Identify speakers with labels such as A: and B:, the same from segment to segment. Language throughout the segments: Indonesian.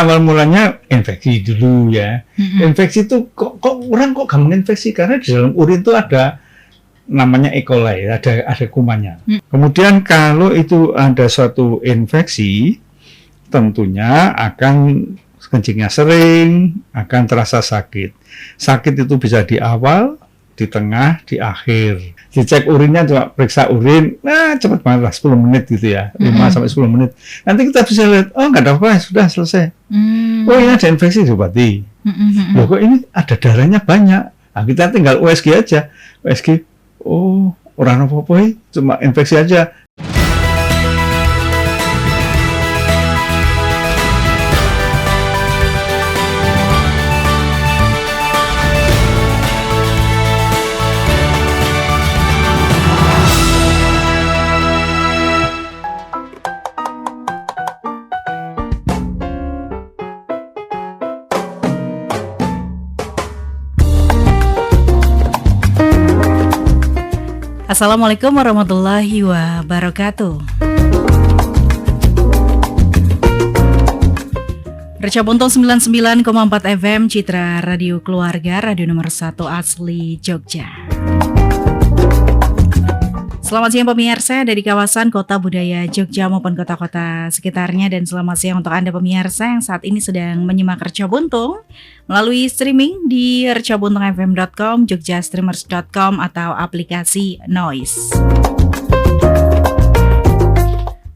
A: awal mulanya infeksi dulu ya. Infeksi itu kok orang kok gampang infeksi karena di dalam urin itu ada namanya E. coli, ada kumannya. Kemudian kalau itu ada suatu infeksi, tentunya akan kencingnya sering, akan terasa sakit. Sakit itu bisa di awal, di tengah, di akhir. Dicek urinnya, coba periksa urin, cepat banget lah, 10 menit gitu ya, 5-10 menit. Nanti kita bisa lihat, oh nggak ada apa, sudah selesai. Oh ini ada infeksi, diobati. Loh kok ini ada darahnya banyak. Nah, kita tinggal USG aja. USG, oh orang apa-apa, cuma infeksi aja.
B: Assalamualaikum warahmatullahi wabarakatuh. Reca Buntung 99,4 FM Citra Radio Keluarga, radio nomor 1 asli Jogja. Selamat siang pemirsa dari kawasan Kota Budaya Jogja maupun kota-kota sekitarnya, dan selamat siang untuk Anda pemirsa yang saat ini sedang menyimak Reca Buntung melalui streaming di recabuntungfm.com, jogjastreamers.com atau aplikasi Noise.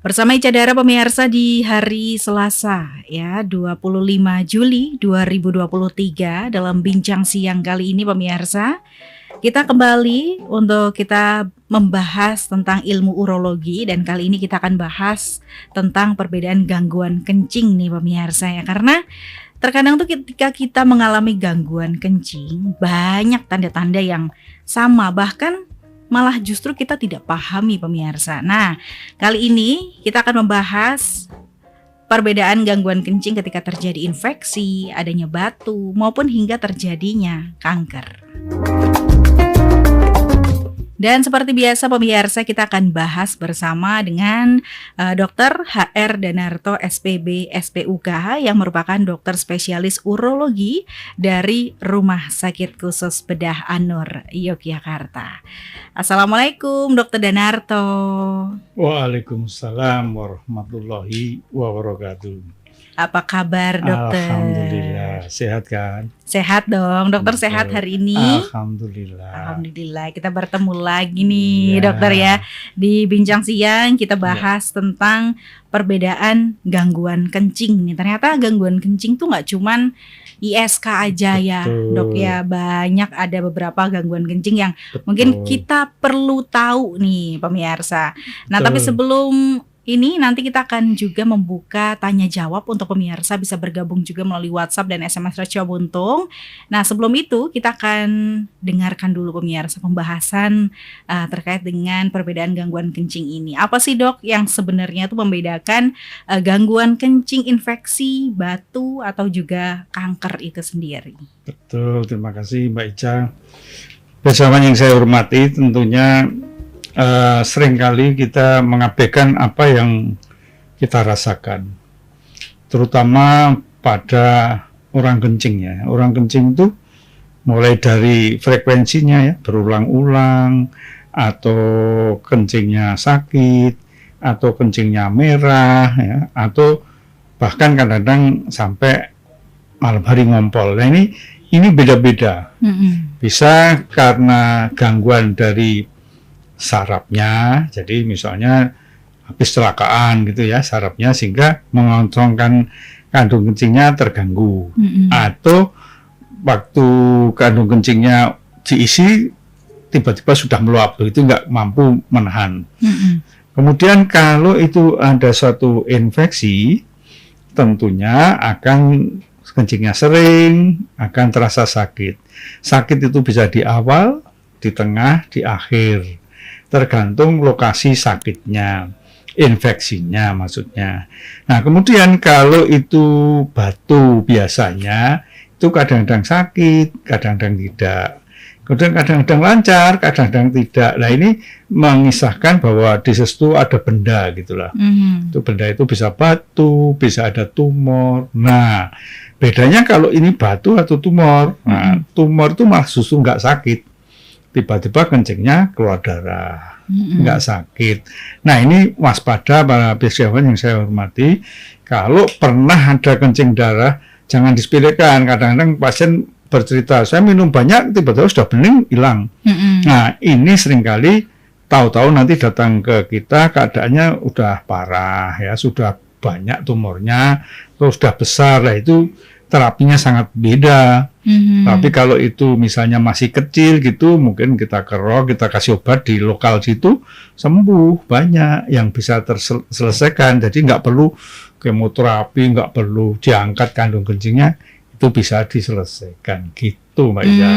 B: Bersama Ica Dara pemirsa di hari Selasa ya 25 Juli 2023 dalam bincang siang kali ini pemirsa, kita kembali untuk kita membahas tentang ilmu urologi, dan kali ini kita akan bahas tentang perbedaan gangguan kencing nih pemirsa ya, karena terkadang tuh ketika kita mengalami gangguan kencing banyak tanda-tanda yang sama, bahkan malah justru kita tidak pahami pemirsa. Nah, kali ini kita akan membahas perbedaan gangguan kencing ketika terjadi infeksi, adanya batu, maupun hingga terjadinya kanker. Dan seperti biasa pemirsa, kita akan bahas bersama dengan Dr. HR Danarto SPB SPUK yang merupakan dokter spesialis urologi dari Rumah Sakit Khusus Bedah An-Nur, Yogyakarta. Assalamualaikum Dr. Danarto.
A: Waalaikumsalam warahmatullahi wabarakatuh.
B: Apa kabar dokter?
A: Alhamdulillah, sehat kan?
B: Sehat dong, dokter. Sehat hari ini?
A: Alhamdulillah.
B: Kita bertemu lagi nih dokter ya. Di bincang siang kita bahas tentang perbedaan gangguan kencing nih. Ternyata gangguan kencing tuh gak cuman ISK aja ya dok ya. Banyak ada beberapa gangguan kencing yang mungkin kita perlu tahu nih pemirsa. Nah tapi sebelum ini nanti kita akan juga membuka tanya jawab untuk pemirsa bisa bergabung juga melalui WhatsApp dan SMS Reca Buntung. Nah sebelum itu kita akan dengarkan dulu pemirsa pembahasan terkait dengan perbedaan gangguan kencing ini. Apa sih dok yang sebenarnya itu membedakan gangguan kencing infeksi, batu atau juga kanker itu sendiri?
A: Betul, terima kasih Mbak Ica. Bersama yang saya hormati tentunya seringkali kita mengabaikan apa yang kita rasakan, terutama pada orang kencing ya. Orang kencing itu mulai dari frekuensinya ya, berulang-ulang, atau kencingnya sakit, atau kencingnya merah ya, atau bahkan kadang-kadang sampai malam hari ngompol. Nah ini beda-beda. Bisa karena gangguan dari sarafnya, jadi misalnya habis kecelakaan gitu ya sarafnya, sehingga mengosongkan kandung kencingnya terganggu, atau waktu kandung kencingnya diisi tiba-tiba sudah meluap, itu nggak mampu menahan. Kemudian kalau itu ada suatu infeksi, tentunya akan kencingnya sering, akan terasa sakit. Sakit itu bisa di awal, di tengah, di akhir, tergantung lokasi sakitnya, infeksinya maksudnya. Nah kemudian kalau itu batu biasanya itu kadang-kadang sakit, kadang-kadang tidak. Kemudian kadang-kadang lancar, kadang-kadang tidak. Nah ini mengisahkan bahwa di situ ada benda gitulah. Itu benda itu bisa batu, bisa ada tumor. Nah bedanya kalau ini batu atau tumor. Nah tumor itu malah justru nggak sakit. Tiba-tiba kencingnya keluar darah, nggak sakit. Nah ini waspada para biasawan yang saya hormati. Kalau pernah ada kencing darah, jangan disepelekan. Kadang-kadang pasien bercerita, saya minum banyak, tiba-tiba sudah bening, hilang. Nah, ini seringkali tahu-tahu nanti datang ke kita, keadaannya udah parah, ya sudah banyak tumornya, terus sudah besar, lah itu terapinya sangat beda. Tapi kalau itu misalnya masih kecil gitu, mungkin kita kerok, kita kasih obat di lokal situ, sembuh banyak yang bisa terselesaikan. Jadi nggak perlu kemoterapi, nggak perlu diangkat kandung kencingnya. Itu bisa diselesaikan gitu Mbak Ica.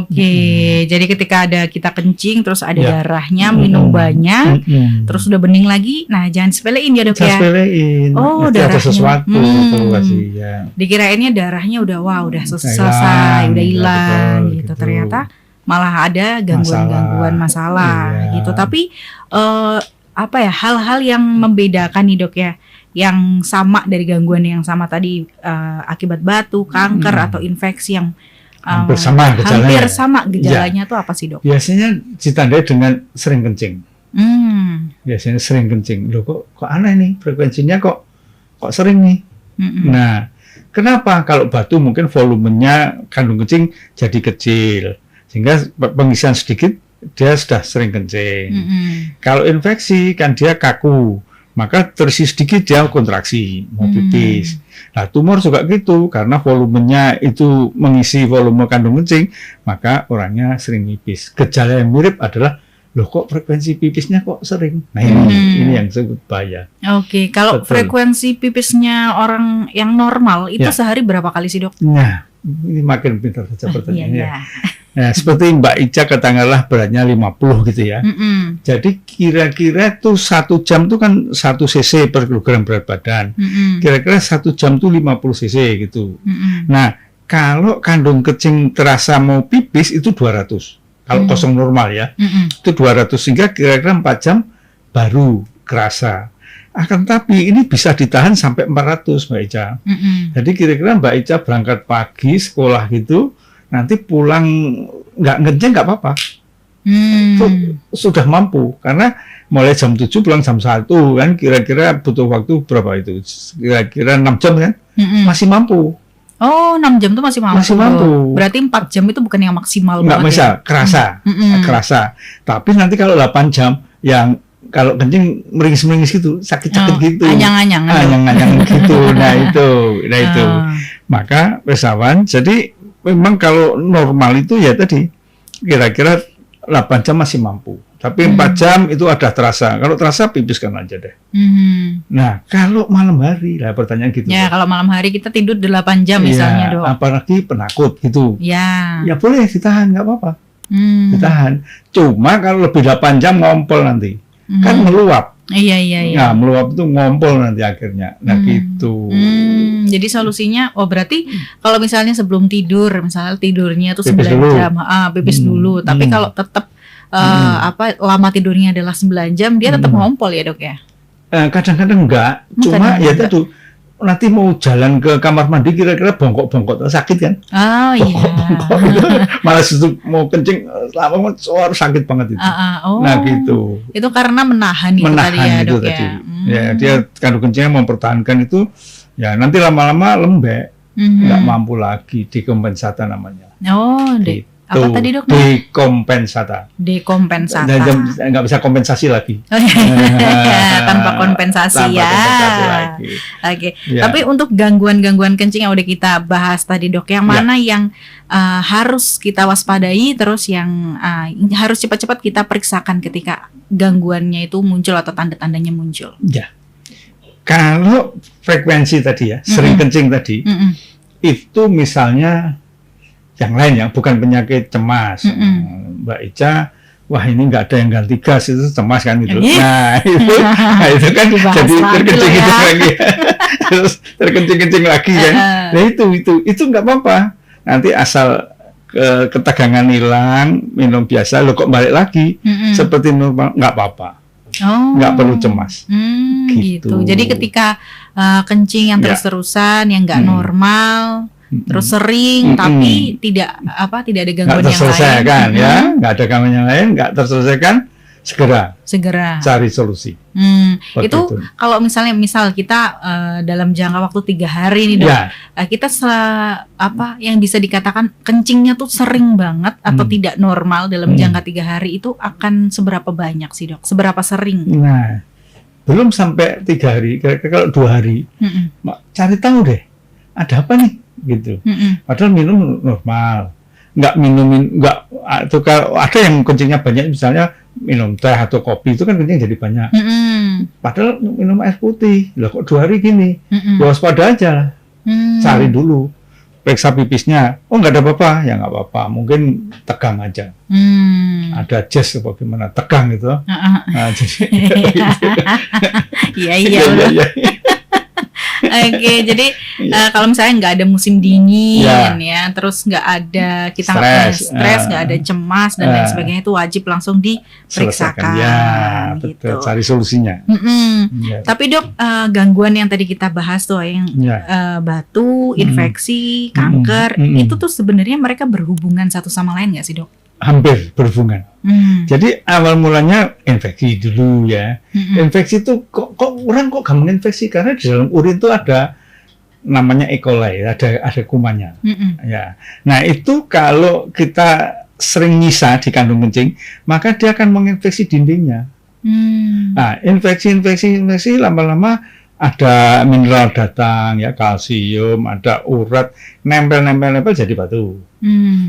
B: Oke. Jadi ketika ada kita kencing terus ada darahnya, minum banyak, terus udah bening lagi, nah jangan sepelein ya dok ya.
A: Sepelein.
B: Oh
A: darahnya. Ada
B: darahnya.
A: sesuatu itu kasih ya.
B: Dikirainnya darahnya udah selesai, udah hilang gitu. Ternyata malah ada gangguan-gangguan masalah gitu. Tapi apa ya hal-hal yang membedakan nih dok ya, yang sama dari gangguan yang sama tadi akibat batu, kanker atau infeksi yang
A: hampir sama gejalanya.
B: Hampir sama gejalanya tuh apa sih dok?
A: Biasanya ditandai dengan sering kencing. Biasanya sering kencing. Loh kok aneh nih frekuensinya kok sering nih. Nah kenapa? Kalau batu mungkin volumenya kandung kencing jadi kecil sehingga pengisian sedikit dia sudah sering kencing. Kalau infeksi kan dia kaku, maka terisi sedikit dia kontraksi, mau pipis. Nah tumor juga gitu, karena volumenya itu mengisi volume kandung kencing, maka orangnya sering pipis. Gejala yang mirip adalah, loh kok frekuensi pipisnya kok sering? Nah ini yang disebut bahaya.
B: Oke, kalau frekuensi pipisnya orang yang normal itu sehari berapa kali sih dok?
A: Nah, ini makin pintar saja pertanyaannya. Nah, seperti Mbak Ica katakanlah beratnya 50 gitu ya. Jadi kira-kira tuh 1 jam tuh kan 1 cc per kilogram berat badan. Kira-kira 1 jam tuh 50 cc gitu. Nah, kalau kandung kencing terasa mau pipis itu 200. Kalau kosong normal ya. Itu 200 sehingga kira-kira 4 jam baru kerasa. Akan tapi ini bisa ditahan sampai 400 Mbak Ica. Jadi kira-kira Mbak Ica berangkat pagi sekolah gitu, nanti pulang nggak ngencing nggak apa-apa, itu sudah mampu karena mulai jam 7 pulang jam 1 kan kira-kira butuh waktu berapa itu? Kira-kira 6 jam kan? Masih mampu.
B: Oh 6 jam itu masih mampu.
A: Masih mampu.
B: Berarti 4 jam itu bukan yang maksimal
A: nggak
B: banget
A: bisa,
B: ya?
A: kerasa. Tapi nanti kalau 8 jam yang kalau kencing meringis-meringis gitu, sakit-sakit gitu.
B: Anyang-anyang
A: gitu. Nah itu. Maka pesawan, jadi memang kalau normal itu ya tadi kira-kira 8 jam masih mampu. Tapi 4 jam itu ada terasa. Kalau terasa pipiskan aja deh. Nah, kalau malam hari lah pertanyaan gitu.
B: Ya, kalau malam hari kita tidur 8 jam misalnya, Dok.
A: Apalagi penakut gitu.
B: Ya.
A: Ya boleh ditahan, nggak apa-apa. Ditahan. Cuma kalau lebih 8 jam ngompol nanti. Kan meluap.
B: Iya.
A: Nah, meluap itu ngompol nanti akhirnya. Nah, gitu.
B: Jadi solusinya, berarti kalau misalnya sebelum tidur, misalnya tidurnya tuh 9 jam, pipis dulu. Tapi kalau tetap lama tidurnya adalah 9 jam, dia tetap ngompol ya dok ya?
A: Kadang-kadang enggak. Cuma ya itu nanti mau jalan ke kamar mandi kira-kira bongkok-bongkok sakit kan?
B: Oh iya.
A: Malah itu mau kencing lama sakit banget itu. Nah gitu.
B: Itu karena menahan tadi ya dok ya.
A: Ya dia kandung kencingnya mempertahankan itu. Ya nanti lama-lama lembek, nggak mampu lagi, dekompensata namanya.
B: Oh, apa tadi dok?
A: Dekompensata. Nggak bisa kompensasi lagi.
B: Tanpa kompensasi ya. Oke. Ya. Tapi untuk gangguan-gangguan kencing yang udah kita bahas tadi dok, yang mana yang harus kita waspadai, terus yang harus cepat-cepat kita periksakan ketika gangguannya itu muncul atau tanda-tandanya muncul?
A: Ya. Kalau frekuensi tadi ya, sering kencing tadi, itu misalnya yang lain yang bukan penyakit cemas, Mbak Ica, wah ini nggak ada yang ganti gas itu cemas kan gitu. Nah itu kan jadi terkencing lagi, terus terkencing lagi kan. Nah itu nggak apa-apa. Nanti asal ketegangan hilang, minum biasa, lo kok balik lagi seperti normal, nggak apa-apa, nggak perlu cemas.
B: Gitu. Jadi ketika kencing yang terus-terusan, yang nggak normal, terus sering, tapi tidak ada gangguan yang lain,
A: terselesaikan ya, nggak ada gangguan yang lain, nggak terselesaikan, segera cari solusi.
B: Itu kalau misal kita dalam jangka waktu 3 hari nih dok, kita yang bisa dikatakan kencingnya tuh sering banget atau tidak normal dalam jangka 3 hari itu akan seberapa banyak sih dok? Seberapa sering?
A: Nah, belum sampai 3 hari, kalau 2 hari, cari tahu deh, ada apa nih gitu. Padahal minum normal, atau kalau ada yang kencingnya banyak, misalnya minum teh atau kopi itu kan kencing jadi banyak. Padahal minum air putih, loh kok 2 hari gini, waspada aja lah. Cari dulu, periksa pipisnya, oh nggak ada apa-apa, ya nggak apa-apa, mungkin tegang aja. Ada jazz apa gimana, tegang gitu. Nah, jadi iya.
B: Oke, jadi kalau misalnya nggak ada musim dingin ya, terus nggak ada kita stres, nggak ada cemas dan lain sebagainya, itu wajib langsung diperiksakan.
A: Betul, cari solusinya.
B: Tapi dok, gangguan yang tadi kita bahas tuh, yang batu, infeksi, kanker, itu tuh sebenarnya mereka berhubungan satu sama lain nggak sih dok?
A: Hampir berhubungan. Jadi awal mulanya infeksi dulu ya. Infeksi itu kok orang gampang infeksi, karena di dalam urin itu ada namanya E. coli, ada kumannya. Ya. Nah, itu kalau kita sering nyisa di kandung kencing, maka dia akan menginfeksi dindingnya. Nah, infeksi lama-lama ada mineral datang ya, kalsium, ada urat, nempel jadi batu.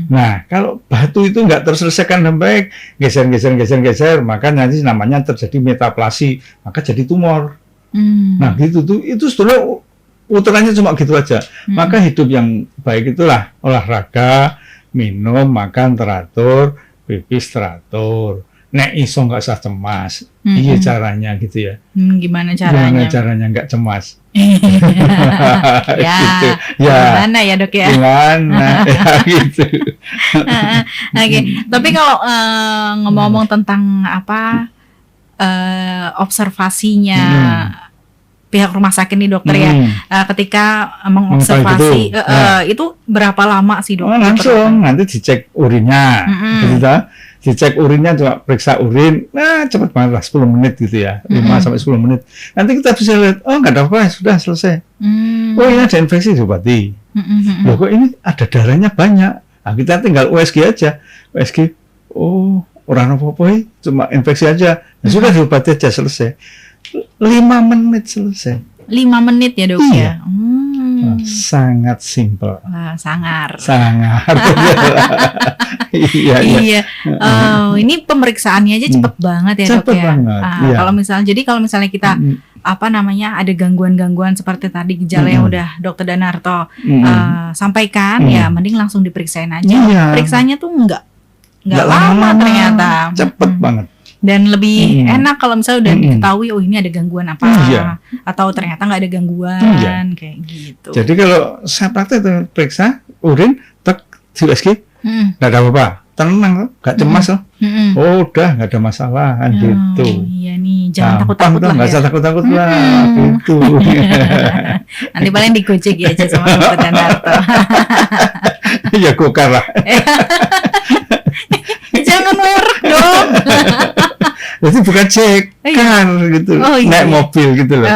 A: Nah, kalau batu itu nggak terselesaikan dengan baik, geser, maka nanti namanya terjadi metaplasi, maka jadi tumor. Nah, gitu tuh, itu sebetulnya putarannya cuma gitu aja. Maka hidup yang baik itulah olahraga, minum, makan teratur, pipis teratur. Nek iso nggak usah cemas, iya caranya gitu ya.
B: Gimana caranya?
A: Gimana caranya nggak cemas?
B: Ya,
A: gitu.
B: Gimana ya dok ya?
A: Gimana ya gitu.
B: Oke, tapi kalau ngomong tentang observasinya pihak rumah sakit nih dokter ya, ketika mengobservasi itu berapa lama sih dok?
A: Langsung nanti dicek urinnya, dicek urinnya, coba periksa urin, cepat banget lah, 10 menit gitu ya, 5-10 menit. Nanti kita bisa lihat, oh nggak ada apa, sudah selesai. Oh ini ada infeksi, diobati. Loh kok ini ada darahnya banyak, nah, kita tinggal USG aja. USG, oh orang apa-apa, cuma infeksi aja, nah, sudah diobati aja, selesai. 5 menit selesai.
B: 5 menit ya dok ya?
A: Sangat simpel.
B: Sangar.
A: Iya.
B: Ini pemeriksaannya aja cepet banget ya dok ya. Kalau misalnya kita ada gangguan-gangguan seperti tadi gejala yang udah dokter Danarto sampaikan, ya mending langsung diperiksain aja. Periksanya tuh nggak lama ternyata.
A: Cepet banget.
B: Dan lebih enak kalau misalnya udah diketahui, oh ini ada gangguan apa, atau ternyata nggak ada gangguan, kayak gitu.
A: Jadi kalau saya praktek tuh, periksa urin, di USG, nggak ada apa-apa, tenang, nggak cemas loh. Oh udah nggak ada masalah, kan gitu.
B: Iya nih, jangan takut-takut lah.
A: Nggak usah takut-takut lah, gitu.
B: Nanti paling digojek ya aja sama dokter Danarto.
A: Ya gokar lah.
B: Jangan merek dong.
A: Jadi bukan cek kan gitu, naik mobil gitu loh.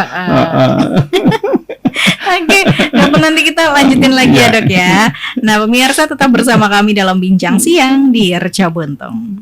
B: Oke, nanti kita lanjutin lagi ya dok ya. Nah pemirsa, tetap bersama kami dalam Bincang Siang di Reca Buntung.